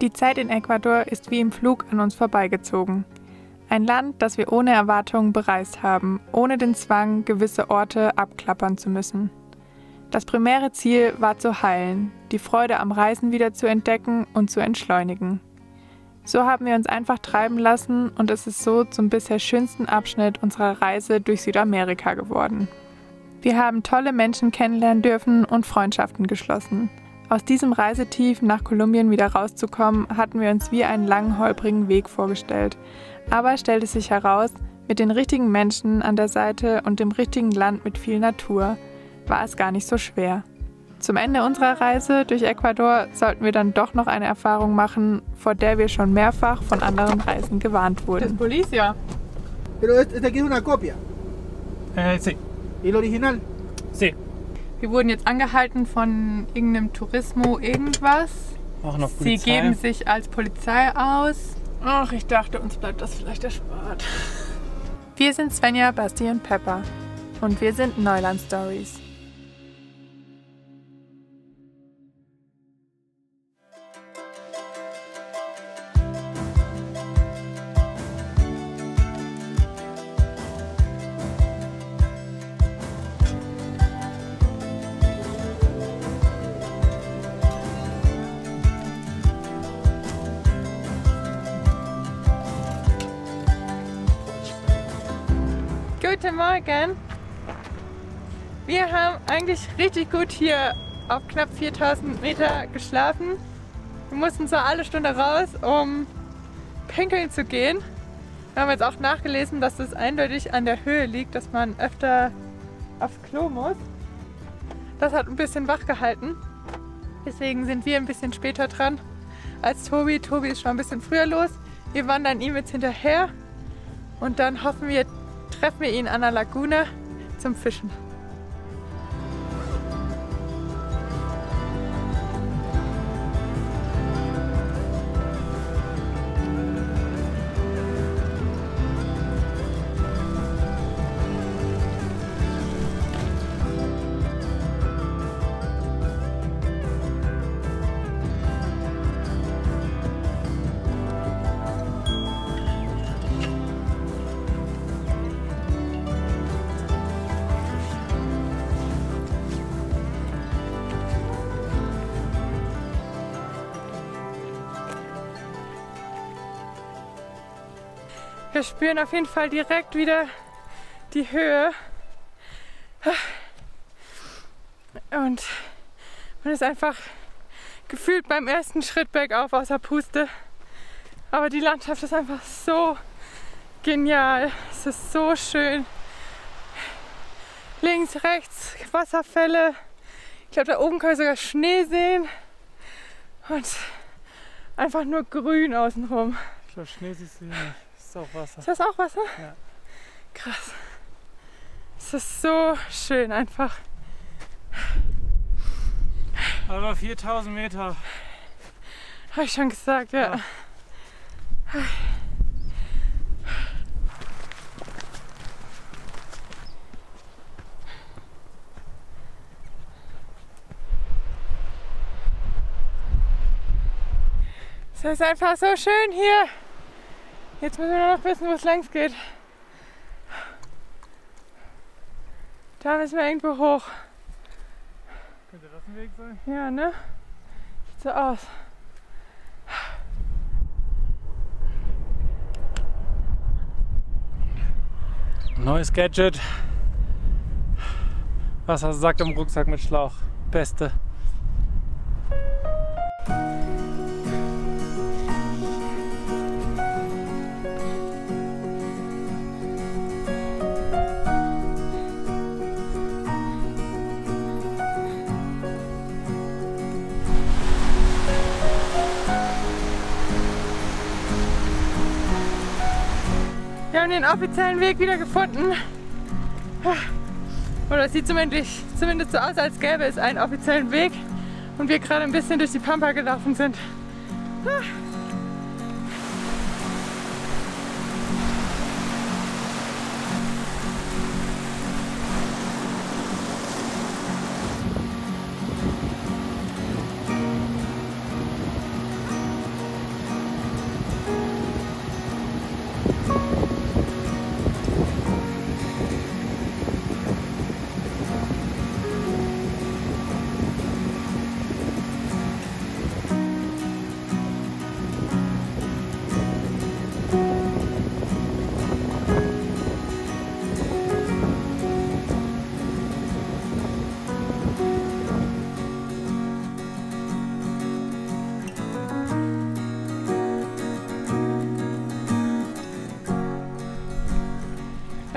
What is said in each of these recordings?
Die Zeit in Ecuador ist wie im Flug an uns vorbeigezogen. Ein Land, das wir ohne Erwartungen bereist haben, ohne den Zwang, gewisse Orte abklappern zu müssen. Das primäre Ziel war zu heilen, die Freude am Reisen wieder zu entdecken und zu entschleunigen. So haben wir uns einfach treiben lassen und es ist so zum bisher schönsten Abschnitt unserer Reise durch Südamerika geworden. Wir haben tolle Menschen kennenlernen dürfen und Freundschaften geschlossen. Aus diesem Reisetief nach Kolumbien wieder rauszukommen, hatten wir uns wie einen langen, holprigen Weg vorgestellt. Aber stellte sich heraus, mit den richtigen Menschen an der Seite und dem richtigen Land mit viel Natur war es gar nicht so schwer. Zum Ende unserer Reise durch Ecuador sollten wir dann doch noch eine Erfahrung machen, vor der wir schon mehrfach von anderen Reisen gewarnt wurden. Das Policia. Pero esta aquí es una copia. Sí. ¿Y el original? Sí. Wir wurden jetzt angehalten von irgendeinem Turismo irgendwas. Auch noch Sie Polizei. geben sich als Polizei aus. Ach, ich dachte, uns bleibt das vielleicht erspart. Wir sind Svenja, Basti und Pepper. Und wir sind Neuland Stories. Guten Morgen! Wir haben eigentlich richtig gut hier auf knapp 4000 Meter geschlafen. Wir mussten zwar alle Stunde raus, um pinkeln zu gehen. Wir haben jetzt auch nachgelesen, dass das eindeutig an der Höhe liegt, dass man öfter aufs Klo muss. Das hat ein bisschen wach gehalten. Deswegen sind wir ein bisschen später dran als Tobi. Tobi ist schon ein bisschen früher los. Wir wandern ihm jetzt hinterher und dann hoffen wir, treffen wir ihn an der Lagune zum Fischen. Wir spüren auf jeden Fall direkt wieder die Höhe und man ist einfach gefühlt beim ersten Schritt bergauf außer Puste. Aber die Landschaft ist einfach so genial, es ist so schön. Links, rechts Wasserfälle, ich glaube da oben kann ich sogar Schnee sehen und einfach nur grün außenrum. Ich glaube, Schnee siehst du hier nicht. Das ist auch Wasser. Ist das auch Wasser? Ja. Krass. Es ist so schön einfach. Aber 4000 Meter. Habe ich schon gesagt, ja. Es ist einfach so schön hier. Jetzt müssen wir nur noch wissen, wo es längs geht. Da müssen wir irgendwo hoch. Könnte das ein Weg sein? Ja, ne? Sieht so aus. Neues Gadget. Wassersack im Rucksack mit Schlauch. Beste. Wir haben den offiziellen Weg wieder gefunden. Oder es sieht zumindest so aus, als gäbe es einen offiziellen Weg und wir gerade ein bisschen durch die Pampa gelaufen sind.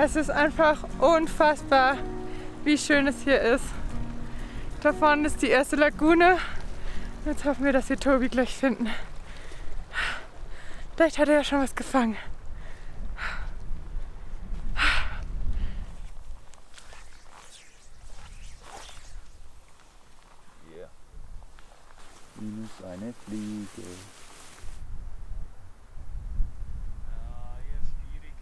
Es ist einfach unfassbar, wie schön es hier ist. Da vorne ist die erste Lagune. Jetzt hoffen wir, dass wir Tobi gleich finden. Vielleicht hat er ja schon was gefangen. Yeah. Minus eine Fliege. Ja, hier ist schwierig.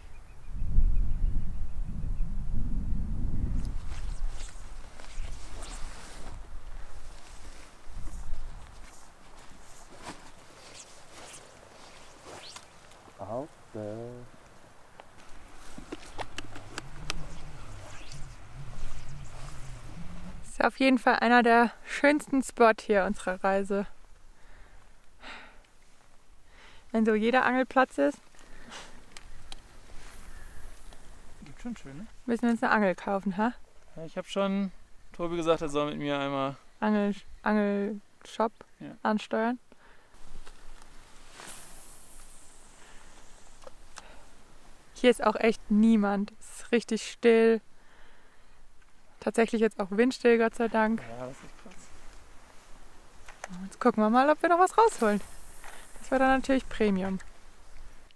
Auf der Ist auf jeden Fall einer der schönsten Spots hier unserer Reise. Wenn so jeder Angelplatz ist, Gibt schon schöne. müssen wir uns eine Angel kaufen, ha? Ja, ich habe schon Tobi gesagt, er soll mit mir einmal. Angelshop Ja. ansteuern. Hier ist auch echt niemand. Es ist richtig still. Tatsächlich jetzt auch windstill, Gott sei Dank. Ja, das ist krass. Jetzt gucken wir mal, ob wir noch was rausholen. Das wäre dann natürlich Premium.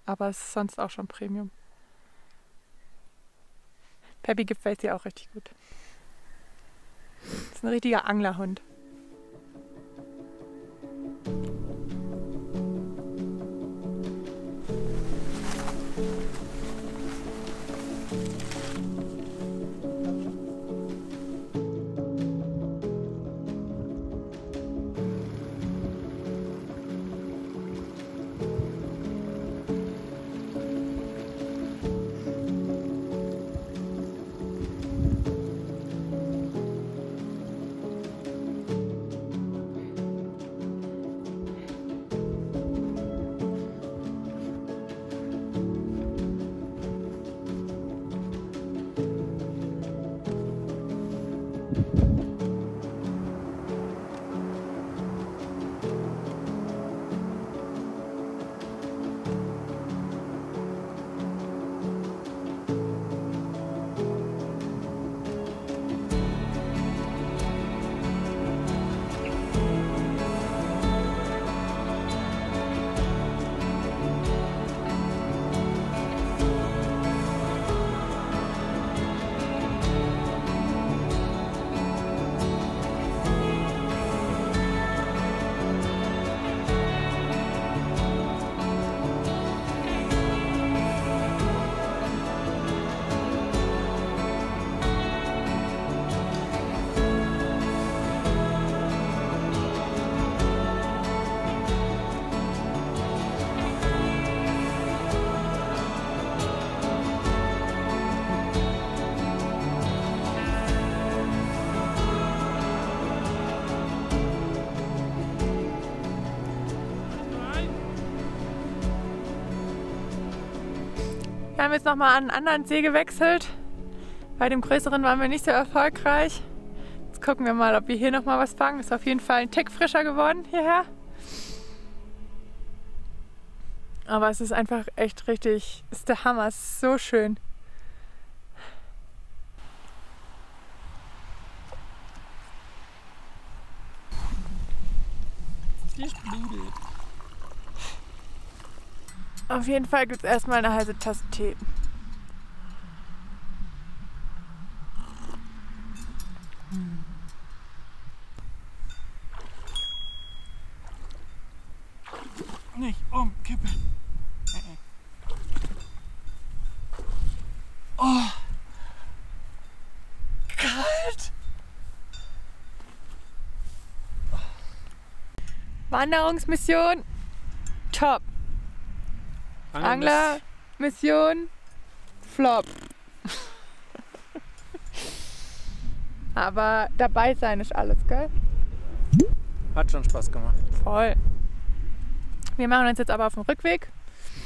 Aber es ist sonst auch schon Premium. Peppy gefällt dir auch richtig gut. Das ist ein richtiger Anglerhund. Wir haben jetzt nochmal an einen anderen See gewechselt. Bei dem größeren waren wir nicht so erfolgreich. Jetzt gucken wir mal, ob wir hier nochmal was fangen. Ist auf jeden Fall ein Tick frischer geworden hierher. Aber es ist einfach echt richtig, ist der Hammer, es ist so schön. Auf jeden Fall gibt es erstmal eine heiße Tasse Tee. Nicht umkippen. Oh. Kalt. Wanderungsmission, top. Anglermission, flop. Aber dabei sein ist alles, gell? Hat schon Spaß gemacht. Voll. Wir machen uns jetzt aber auf den Rückweg.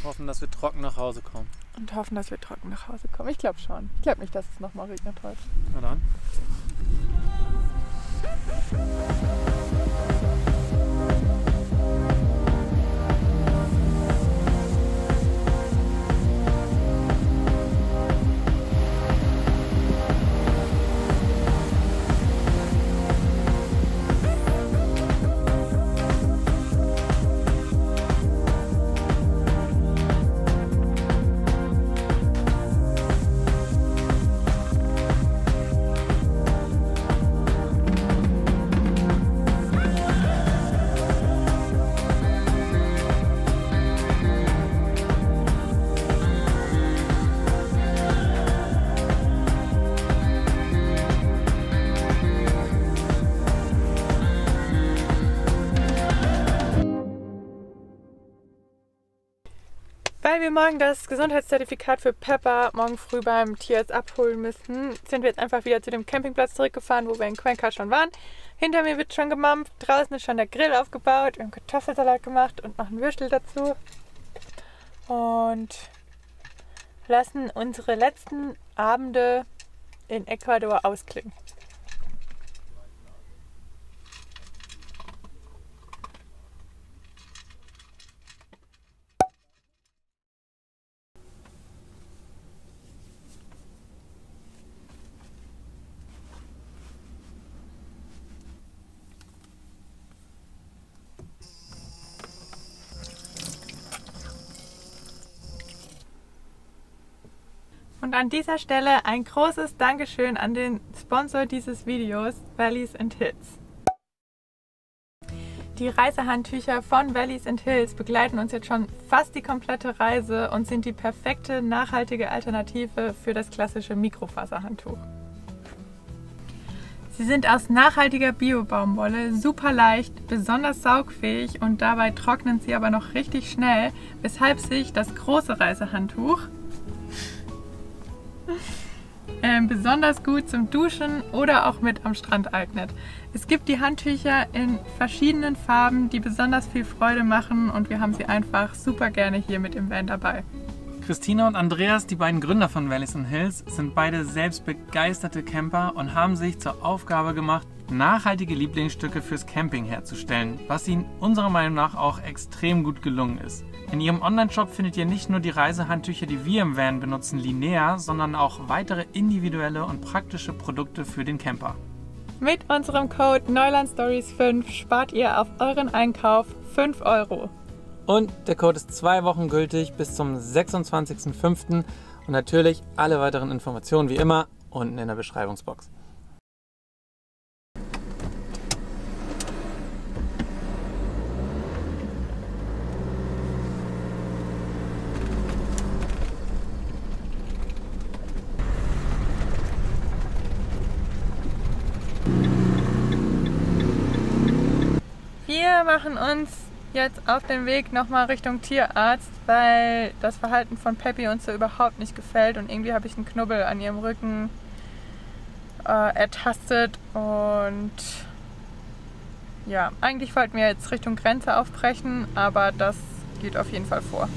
Hoffen, dass wir trocken nach Hause kommen. Und hoffen, dass wir trocken nach Hause kommen. Ich glaube schon. Ich glaube nicht, dass es nochmal regnet heute. Na dann. Weil wir morgen das Gesundheitszertifikat für Pepper morgen früh beim Tierarzt abholen müssen, sind wir jetzt einfach wieder zu dem Campingplatz zurückgefahren, wo wir in Cuenca schon waren. Hinter mir wird schon gemampft, draußen ist schon der Grill aufgebaut, wir haben Kartoffelsalat gemacht und noch ein Würstel dazu. Und lassen unsere letzten Abende in Ecuador ausklingen. Und an dieser Stelle ein großes Dankeschön an den Sponsor dieses Videos, Valleys & Hills. Die Reisehandtücher von Valleys & Hills begleiten uns jetzt schon fast die komplette Reise und sind die perfekte, nachhaltige Alternative für das klassische Mikrofaserhandtuch. Sie sind aus nachhaltiger Bio-Baumwolle, super leicht, besonders saugfähig und dabei trocknen sie aber noch richtig schnell, weshalb sich das große Reisehandtuch besonders gut zum Duschen oder auch mit am Strand eignet. Es gibt die Handtücher in verschiedenen Farben, die besonders viel Freude machen und wir haben sie einfach super gerne hier mit im Van dabei. Christina und Andreas, die beiden Gründer von Valleys & Hills, sind beide selbst begeisterte Camper und haben sich zur Aufgabe gemacht, nachhaltige Lieblingsstücke fürs Camping herzustellen, was ihnen unserer Meinung nach auch extrem gut gelungen ist. In ihrem Online-Shop findet ihr nicht nur die Reisehandtücher, die wir im Van benutzen, linear, sondern auch weitere individuelle und praktische Produkte für den Camper. Mit unserem Code NEULANDSTORIES5 spart ihr auf euren Einkauf 5 €. Und der Code ist 2 Wochen gültig bis zum 26.05. Und natürlich alle weiteren Informationen wie immer unten in der Beschreibungsbox. Wir machen uns jetzt auf den Weg nochmal Richtung Tierarzt, weil das Verhalten von Peppy uns so überhaupt nicht gefällt und irgendwie habe ich einen Knubbel an ihrem Rücken ertastet und ja, eigentlich wollten wir jetzt Richtung Grenze aufbrechen, aber das geht auf jeden Fall vor.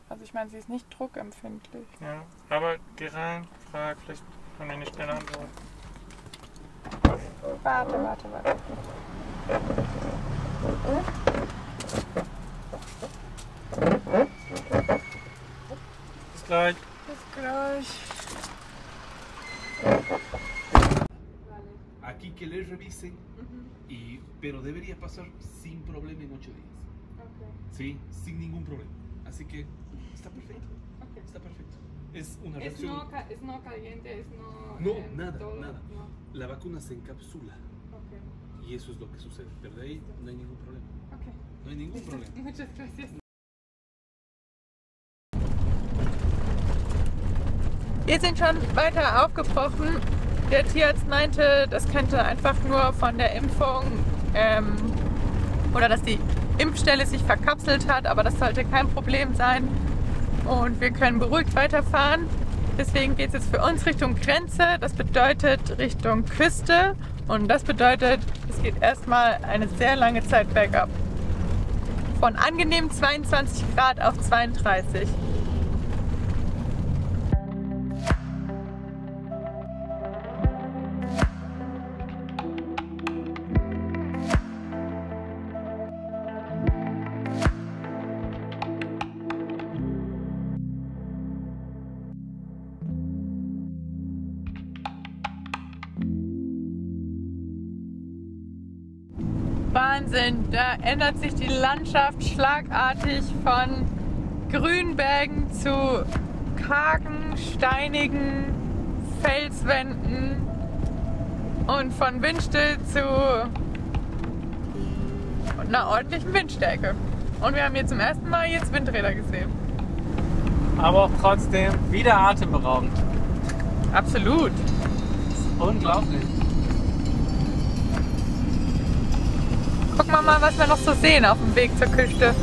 Also ich meine, sie ist nicht druckempfindlich. Ja, aber geh rein, frag, vielleicht kann ich nicht schnell antworten. Warte. Bis gleich. Bis gleich. Aquí que le revisen, pero debería pasar sin problema en 8 días. Okay. Sí, sin ningún problema. Así que está perfecto. Okay. Está perfecto. Es una Es reacción. no caliente, es no... No, nada, todo, nada. No. La vacuna se encapsula Okay. y eso es lo que sucede. Pero de ahí no hay ningún problema. Okay. No hay ningún problema. Muchas gracias. Wir sind schon weiter aufgebrochen. Der Tierarzt meinte, das könnte einfach nur von der Impfung oder dass die Impfstelle sich verkapselt hat, aber das sollte kein Problem sein und wir können beruhigt weiterfahren. Deswegen geht es jetzt für uns Richtung Grenze, das bedeutet Richtung Küste und das bedeutet, es geht erstmal eine sehr lange Zeit bergab. Von angenehm 22 Grad auf 32. Wahnsinn, da ändert sich die Landschaft schlagartig von Grünbergen zu kargen, steinigen Felswänden und von windstill zu einer ordentlichen Windstärke. Und wir haben hier zum ersten Mal jetzt Windräder gesehen. Aber auch trotzdem wieder atemberaubend. Absolut. Unglaublich. Gucken wir mal, was wir noch so sehen auf dem Weg zur Küste.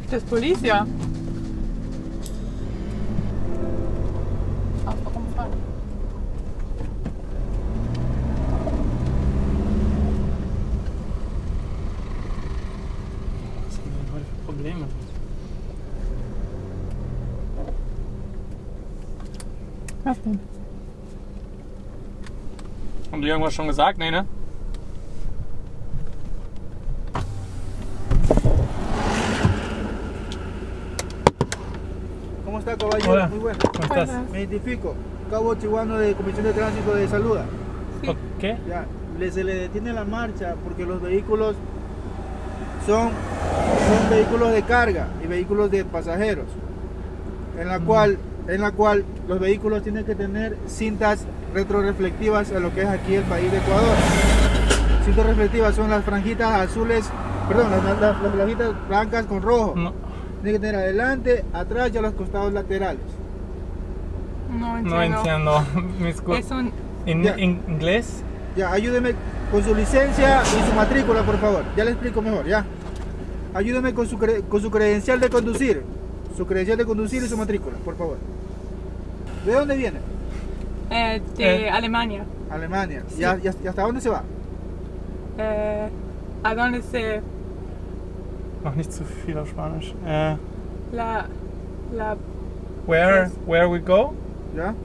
Das ist Policia. Auf warum fahren? Was haben wir denn heute für Probleme? Was denn? Haben die irgendwas schon gesagt? Nee, ne? ¿Cómo está, caballero? Hola. Muy bueno. ¿Cómo estás? Me identifico. Cabo Chihuano de Comisión de Tránsito de Saluda. ¿Qué? Ya, se le detiene la marcha porque los vehículos son vehículos de carga y vehículos de pasajeros, en la cual los vehículos tienen que tener cintas retroreflectivas a lo que es aquí el país de Ecuador. Cintas reflectivas son las franjitas azules, perdón, las franjitas blancas con rojo. No, Tiene que tener adelante, atrás y a los costados laterales. No entiendo. no entiendo. Es un... ¿En Ya. inglés? Ya, ayúdeme con su licencia y su matrícula, por favor. Ya le explico mejor, ya. Ayúdeme con su credencial de conducir. Su credencial de conducir y su matrícula, por favor. ¿De dónde viene? de Alemania. Alemania. Sí. ¿Y hasta dónde se va? ¿A dónde se... Noch nicht zu viel auf Spanisch. La... Where we go? ¿Ya?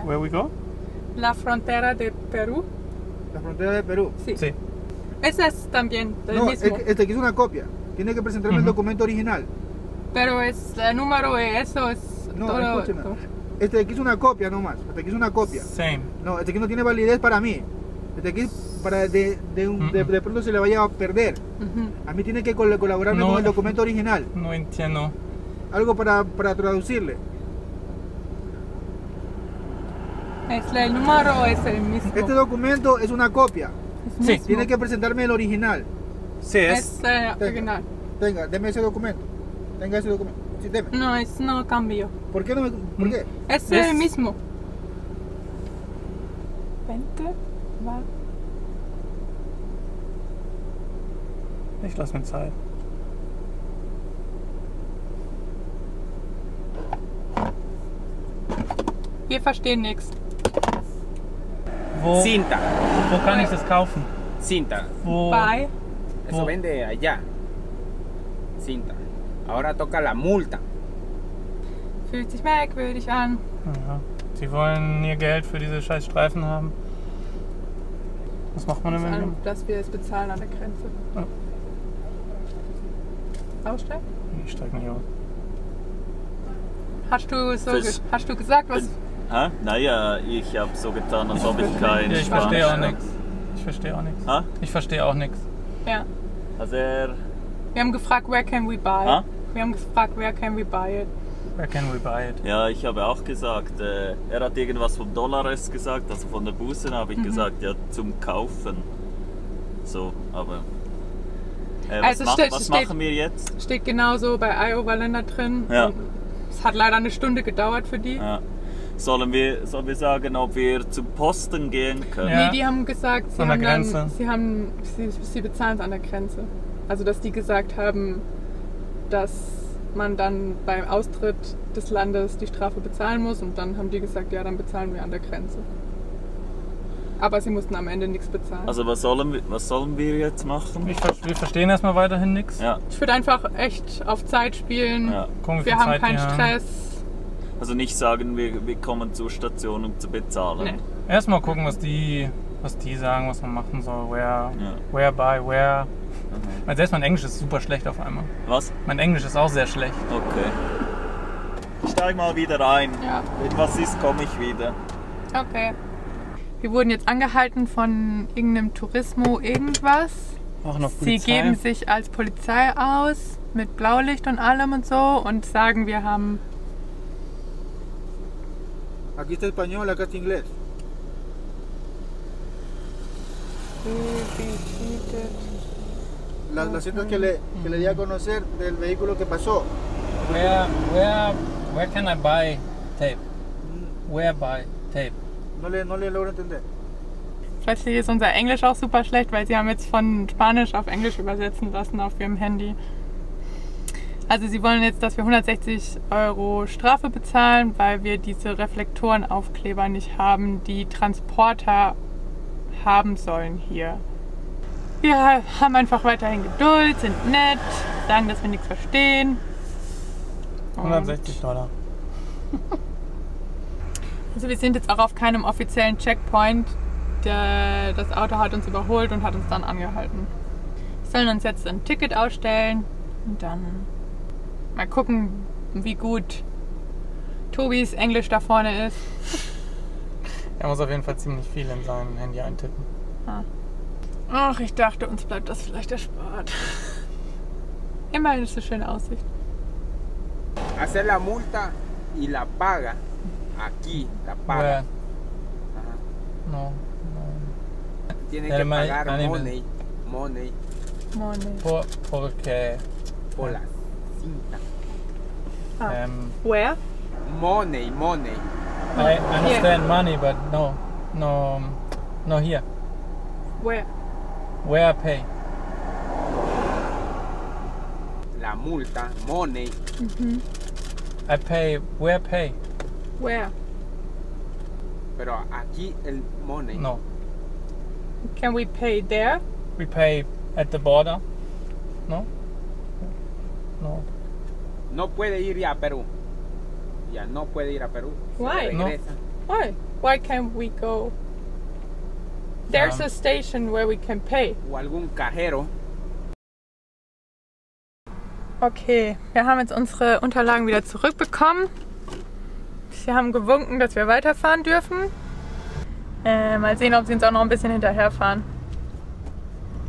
Where we go? La frontera de Perú. La frontera de Perú. Sí. Sí. Ese es también el No, mismo. este aquí es una copia. Tiene que presentarme el documento original. Pero es el número y eso es No, todo. escúcheme. Este de aquí es una copia nomás. Este aquí es una copia. Same. No, este aquí no tiene validez para mí. Este aquí para de pronto se le vaya a perder. Ujú. A mí tiene que colaborarme No. con el documento original. No entiendo. Algo para traducirle. El número es el mismo. Este documento es una copia. Es Sí. mismo. Tiene que presentarme el original. Sí, Es original. Tenga, deme ese documento. Tenga ese documento. Sí, deme. No, es no cambio. ¿Por qué no me.? ¿Por qué? Es Es- el mismo. Vente, va. Ich lass mir Zeit. Wir verstehen nichts. Wo, Cinta, wo kann ich das kaufen? cinta. Wo, Bye. Eso Oh. vende allá. Cinta. Ahora toca la multa. Fühlt sich merkwürdig an. Ja. Sie wollen ihr Geld für diese scheiß Streifen haben. Was macht man denn, wenn wir... Dass wir es bezahlen an der Grenze. Aussteigen? Ich steig nicht aus. Hast du gesagt, was... Hä? Naja, ich habe so getan, als ob ich kein Ja, ich verstehe auch Spanisch nichts. Ich verstehe auch nichts. Hä? Ich verstehe auch nichts. Ja. Also Wir haben gefragt, where can we buy? Ah? Wir haben gefragt, where can we buy it? Where can we buy it? ja, ich habe auch gesagt, er hat irgendwas vom Dollares gesagt, also von der Buße habe ich gesagt, ja, zum Kaufen. So, aber... Also was machen wir jetzt? Steht genauso bei Iowa Länder drin. Ja. Und es hat leider eine Stunde gedauert für die. Ja. Sollen wir sagen, ob wir zum Posten gehen können? Ja. Nee, die haben gesagt, sie An der haben Grenze. sie bezahlen es an der Grenze. Also dass die gesagt haben, dass man dann beim Austritt des Landes die Strafe bezahlen muss und dann haben die gesagt, ja, dann bezahlen wir an der Grenze. Aber sie mussten am Ende nichts bezahlen. Also was sollen wir jetzt machen? Wir verstehen erstmal weiterhin nichts. Ja, Ich würde einfach echt auf Zeit spielen. ja. Gucken, wie Wir viel haben Zeit keinen die haben. Stress. Also nicht sagen, wir kommen zur Station, um zu bezahlen. Nee. Erstmal gucken, was die sagen, was man machen soll. Where buy, where. Weil selbst mein Englisch ist super schlecht auf einmal. Was? Mein Englisch ist auch sehr schlecht. Okay. Ich steig mal wieder ein. Ja, Wenn was ist, komme ich wieder. okay. Wir wurden jetzt angehalten von irgendeinem Turismo irgendwas. Auch noch Sie Polizei. geben sich als Polizei aus, mit Blaulicht und allem und so und sagen, wir haben... Aquí está español, acá está inglés. Las cintas que le di a conocer del vehículo que pasó. Where can I buy tape? Where buy tape? No le logro entender. Plötzlich ist unser Englisch auch super schlecht, weil sie haben jetzt von Spanisch auf Englisch übersetzen lassen auf ihrem Handy. Also sie wollen jetzt, dass wir 160 € Strafe bezahlen, weil wir diese Reflektorenaufkleber nicht haben, die Transporter haben sollen hier. Wir haben einfach weiterhin Geduld, sind nett, sagen, dass wir nichts verstehen. Und 160 $. also wir sind jetzt auch auf keinem offiziellen Checkpoint. Das Auto hat uns überholt und hat uns dann angehalten. Wir sollen uns jetzt ein Ticket ausstellen und dann mal gucken, wie gut Tobis Englisch da vorne ist. Er muss auf jeden Fall ziemlich viel in sein Handy eintippen. Ach, ich dachte, uns bleibt das vielleicht erspart. Immerhin ist eine schöne Aussicht. Hacer la multa y la paga. Aquí, la paga. Where? Ajá. No. Tiene Pero que me- pagar anime. money Porque por la cinta. Where? Money. I understand money, but no here. Where? Where I pay? La multa, money. I pay. Where pay? Where? Pero aquí el money. No. Can we pay there? We pay at the border. No. No. No puede ir ya a Perú. Ya no puede ir a Perú. Se Why? regresa. Why? Why can't we go? There's a station where we can pay. O algún cajero. Okay, wir haben jetzt unsere Unterlagen wieder zurückbekommen. Sie haben gewunken, dass wir weiterfahren dürfen. Mal sehen, ob sie uns auch noch ein bisschen hinterherfahren.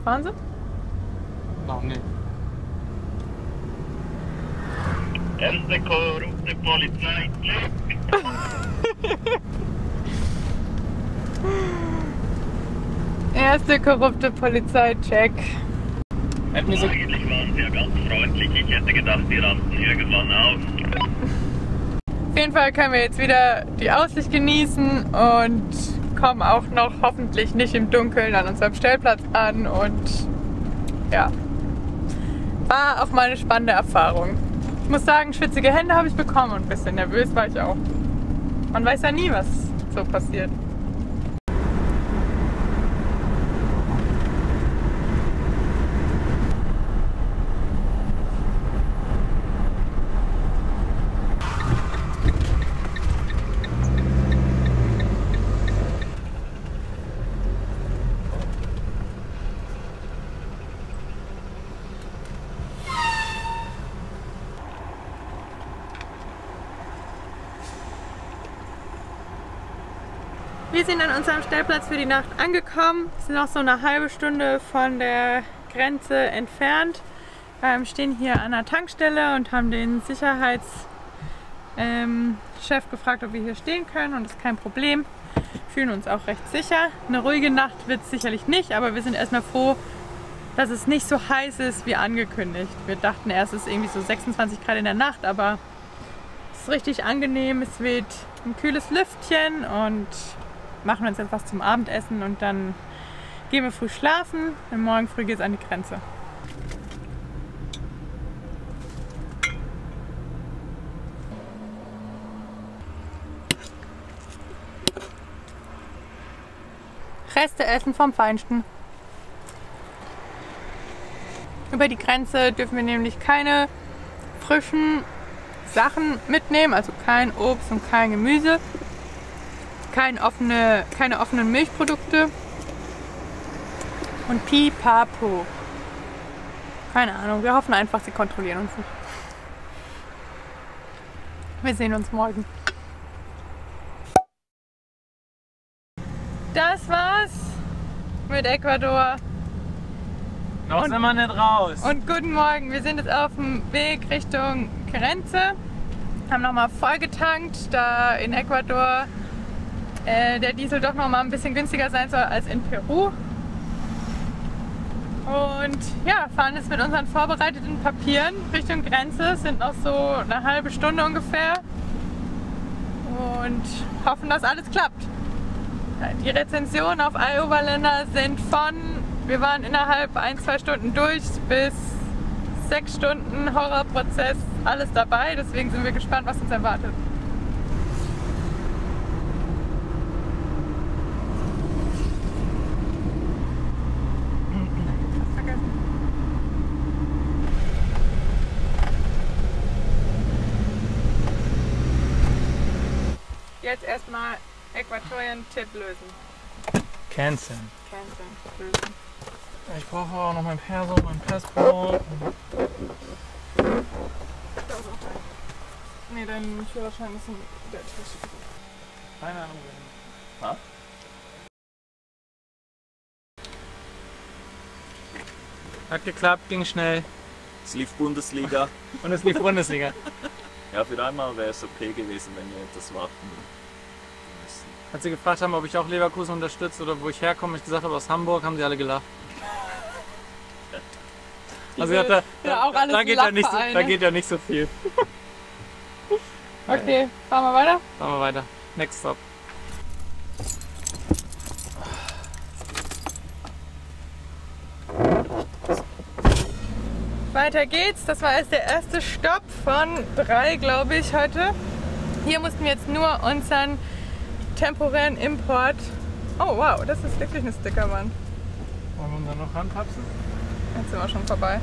Fahren sie? Noch nicht. Erste korrupte Polizei, check. Erste korrupte Polizei-Check. Eigentlich so. Eigentlich waren sie ja ganz freundlich. Ich hätte gedacht, die rasten irgendwann aus. Auf jeden Fall können wir jetzt wieder die Aussicht genießen und kommen auch noch hoffentlich nicht im Dunkeln an unserem Stellplatz an. Und ja, war auch mal eine spannende Erfahrung. Ich muss sagen, schwitzige Hände habe ich bekommen und ein bisschen nervös war ich auch. Man weiß ja nie, was so passiert. Wir sind an unserem Stellplatz für die Nacht angekommen. Wir sind noch so eine halbe Stunde von der Grenze entfernt. Wir stehen hier an der Tankstelle und haben den Sicherheitschef gefragt, ob wir hier stehen können, und das ist kein Problem. Fühlen uns auch recht sicher. Eine ruhige Nacht wird es sicherlich nicht, aber wir sind erstmal froh, dass es nicht so heiß ist wie angekündigt. Wir dachten erst, es ist irgendwie so 26 Grad in der Nacht, aber es ist richtig angenehm. Es weht ein kühles Lüftchen und machen uns jetzt was zum Abendessen und dann gehen wir früh schlafen und morgen früh geht es an die Grenze. Reste essen vom Feinsten. Über die Grenze dürfen wir nämlich keine frischen Sachen mitnehmen, also kein Obst und kein Gemüse. Keine offenen Milchprodukte und Pipapo. Keine Ahnung, wir hoffen einfach, sie kontrollieren uns nicht. Wir sehen uns morgen. das war's mit Ecuador. Noch sind wir nicht raus. Und guten Morgen, wir sind jetzt auf dem Weg Richtung Grenze. Haben nochmal voll getankt, da in Ecuador der Diesel doch nochmal ein bisschen günstiger sein soll als in Peru. Und ja, fahren jetzt mit unseren vorbereiteten Papieren Richtung Grenze. Sind noch so eine halbe Stunde ungefähr. Und hoffen, dass alles klappt. Die Rezensionen auf iOverlander sind von, wir waren innerhalb 1-2 Stunden durch, bis 6 Stunden Horrorprozess, alles dabei. Deswegen sind wir gespannt, was uns erwartet. Jetzt erstmal Äquatorien-Tipp lösen. Canceln. Lösen. Ich brauche auch noch mein Perso, mein Passport. Ne, dein Führerschein ist in der Tasche. Keine Ahnung. Ha? Hat geklappt, ging schnell. Es lief Bundesliga. Und es lief Bundesliga. Ja, für einmal wäre es okay gewesen, wenn wir etwas warten müssen. Als sie gefragt haben, ob ich auch Leverkusen unterstütze oder wo ich herkomme, ich gesagt habe aus Hamburg, haben sie alle gelacht. Also da geht ja nicht so viel. Okay, fahren wir weiter? Fahren wir weiter. Next stop. Weiter geht's. Das war erst der erste Stopp von 3, glaube ich, heute. Hier mussten wir jetzt nur unseren temporären Import... Oh wow, das ist wirklich eine Stickerwand. Wollen wir da noch rantapsen? Jetzt sind wir schon vorbei.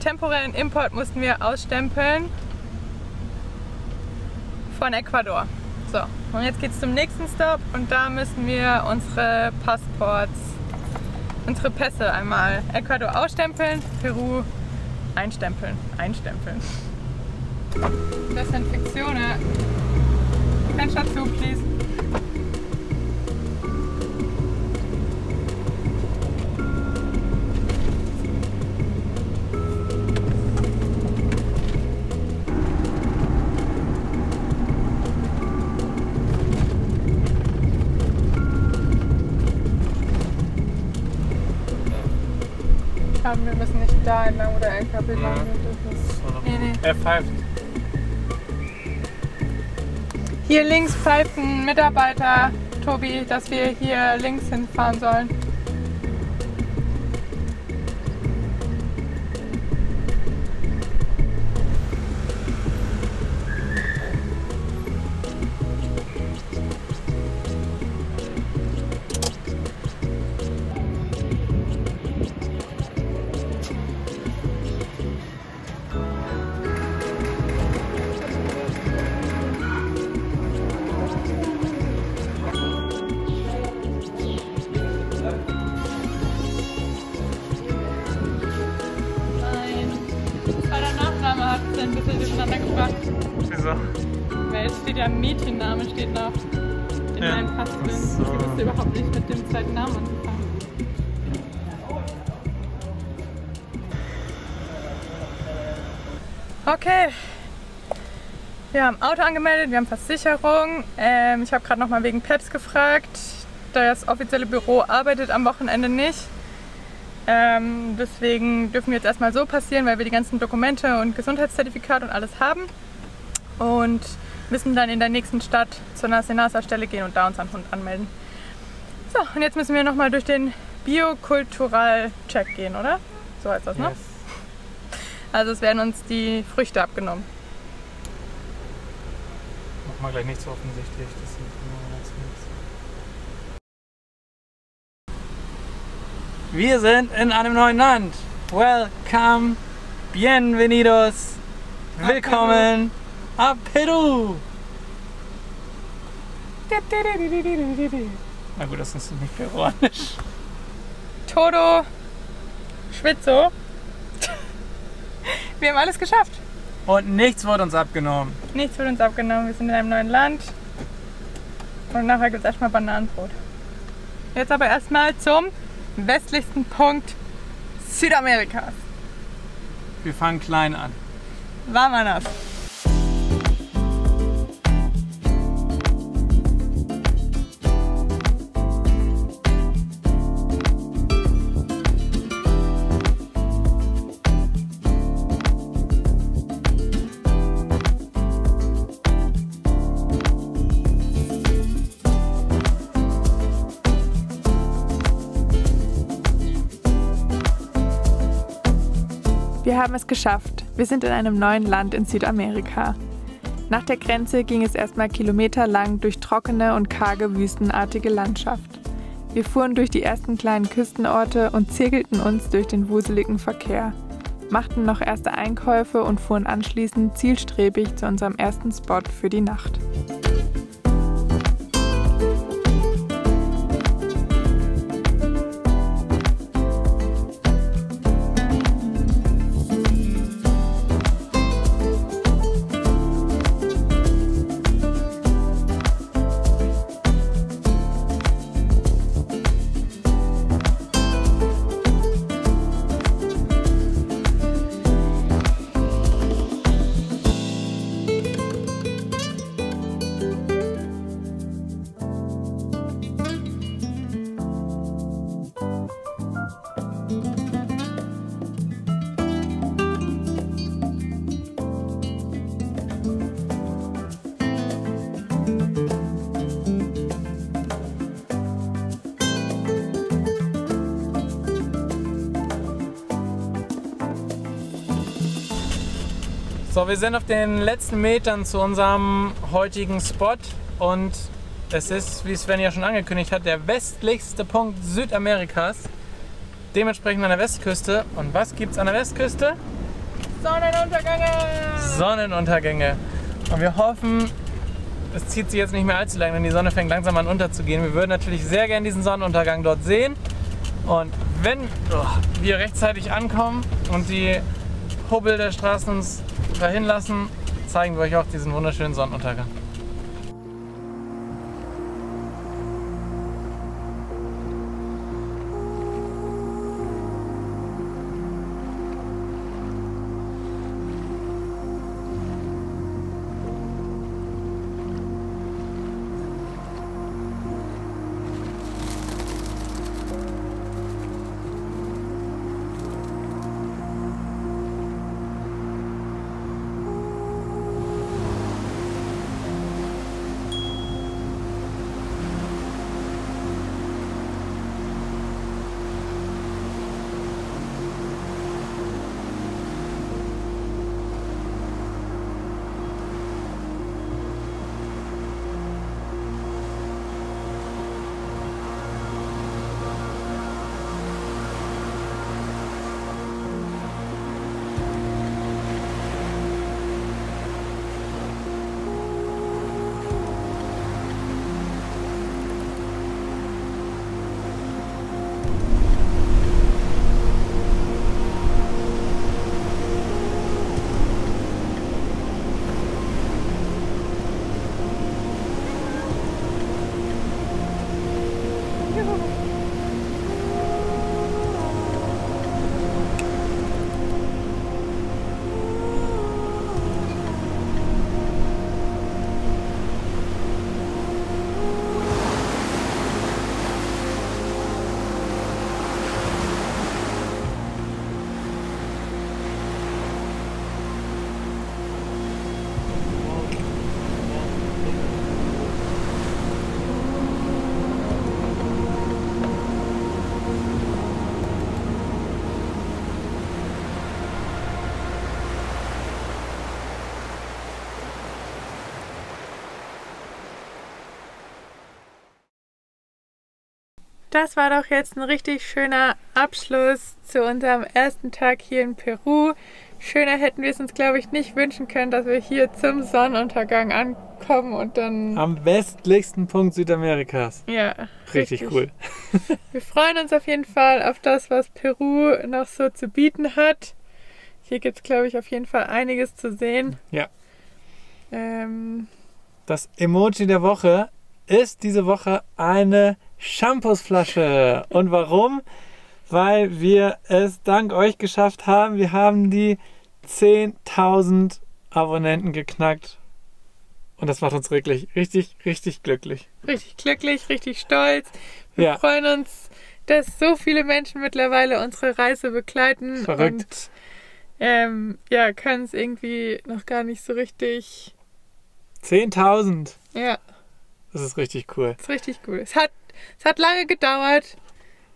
Temporären Import mussten wir ausstempeln von Ecuador. So, und jetzt geht's zum nächsten Stop und da müssen wir unsere Passports, unsere Pässe einmal Ecuador ausstempeln, Peru einstempeln. Desinfektionen. Fenster zu, please. Wir müssen nicht da entlang oder LKW lang. Nee. Er pfeift. Hier links pfeift ein Mitarbeiter, Tobi, dass wir hier links hinfahren sollen. Bitte durcheinander gebracht. Wieso? Weil es steht ja Mädchenname steht noch in meinem Pass drin. So. Ich wusste überhaupt nicht mit dem zweiten Namen anzufangen. Okay. Wir haben Auto angemeldet, wir haben Versicherung. Ich habe gerade noch mal wegen Peps gefragt. Das offizielle Büro arbeitet am Wochenende nicht. Deswegen dürfen wir jetzt erstmal so passieren, weil wir die ganzen Dokumente und Gesundheitszertifikat und alles haben. Und müssen dann in der nächsten Stadt zur Senasa-Stelle gehen und da unseren Hund anmelden. So, und jetzt müssen wir nochmal durch den Biokultural-Check gehen, oder? So heißt das, ne? Yes. Also es werden uns die Früchte abgenommen. Mach mal gleich nicht so offensichtlich. Das ist nur ganz nichts. Wir sind in einem neuen Land. Welcome, bienvenidos, willkommen a Peru. Na gut, das ist nicht peruanisch. Todo Schwitzo. Wir haben alles geschafft. Und nichts wurde uns abgenommen. Nichts wird uns abgenommen. Wir sind in einem neuen Land. Und nachher gibt es erstmal Bananenbrot. Jetzt aber erstmal zum westlichsten Punkt Südamerikas. Wir fangen klein an. Vámonos! Wir haben es geschafft. Wir sind in einem neuen Land in Südamerika. Nach der Grenze ging es erstmal kilometerlang durch trockene und karge wüstenartige Landschaft. Wir fuhren durch die ersten kleinen Küstenorte und zirkelten uns durch den wuseligen Verkehr, machten noch erste Einkäufe und fuhren anschließend zielstrebig zu unserem ersten Spot für die Nacht. So, wir sind auf den letzten Metern zu unserem heutigen Spot und es ist, wie Sven ja schon angekündigt hat, der westlichste Punkt Südamerikas, dementsprechend an der Westküste. Und was gibt's an der Westküste? Sonnenuntergänge! Sonnenuntergänge. Und wir hoffen, es zieht sich jetzt nicht mehr allzu lange, denn die Sonne fängt langsam an unterzugehen. Wir würden natürlich sehr gerne diesen Sonnenuntergang dort sehen. Und wenn wir rechtzeitig ankommen und die Hubbel der Straßen uns dahin lassen, zeigen wir euch auch diesen wunderschönen Sonnenuntergang. Das war doch jetzt ein richtig schöner Abschluss zu unserem ersten Tag hier in Peru. Schöner hätten wir es uns, glaube ich, nicht wünschen können, dass wir hier zum Sonnenuntergang ankommen und dann... Am westlichsten Punkt Südamerikas. Ja, richtig cool. Wir freuen uns auf jeden Fall auf das, was Peru noch so zu bieten hat. Hier gibt es, glaube ich, auf jeden Fall einiges zu sehen. Ja. Das Emoji der Woche ist diese Woche eine Shampoosflasche. Und warum? Weil wir es dank euch geschafft haben. Wir haben die 10.000 Abonnenten geknackt. Und das macht uns wirklich richtig, richtig glücklich. Richtig glücklich, richtig stolz. Wir Ja. freuen uns, dass so viele Menschen mittlerweile unsere Reise begleiten. Verrückt. Und ja, können es irgendwie noch gar nicht so richtig. 10.000. Ja, Das ist richtig cool. ist richtig cool. Es hat lange gedauert.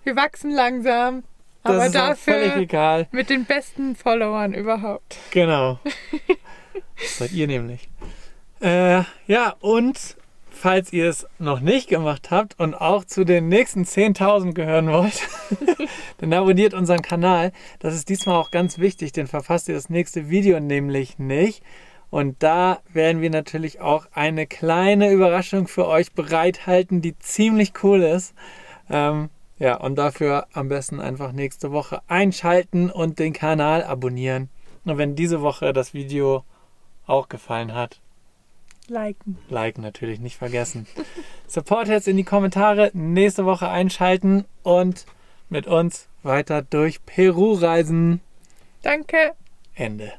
Wir wachsen langsam. Das Aber ist auch völlig dafür egal. mit den besten Followern überhaupt. Genau. Das seid ihr nämlich. Ja, und falls ihr es noch nicht gemacht habt und auch zu den nächsten 10.000 gehören wollt, dann abonniert unseren Kanal. Das ist diesmal auch ganz wichtig, denn verpasst ihr das nächste Video nämlich nicht. Und da werden wir natürlich auch eine kleine Überraschung für euch bereithalten, die ziemlich cool ist. Ja, und dafür am besten einfach nächste Woche einschalten und den Kanal abonnieren. Und wenn diese Woche das Video auch gefallen hat, liken natürlich nicht vergessen. Support jetzt in die Kommentare, nächste Woche einschalten und mit uns weiter durch Peru reisen. Danke. Ende.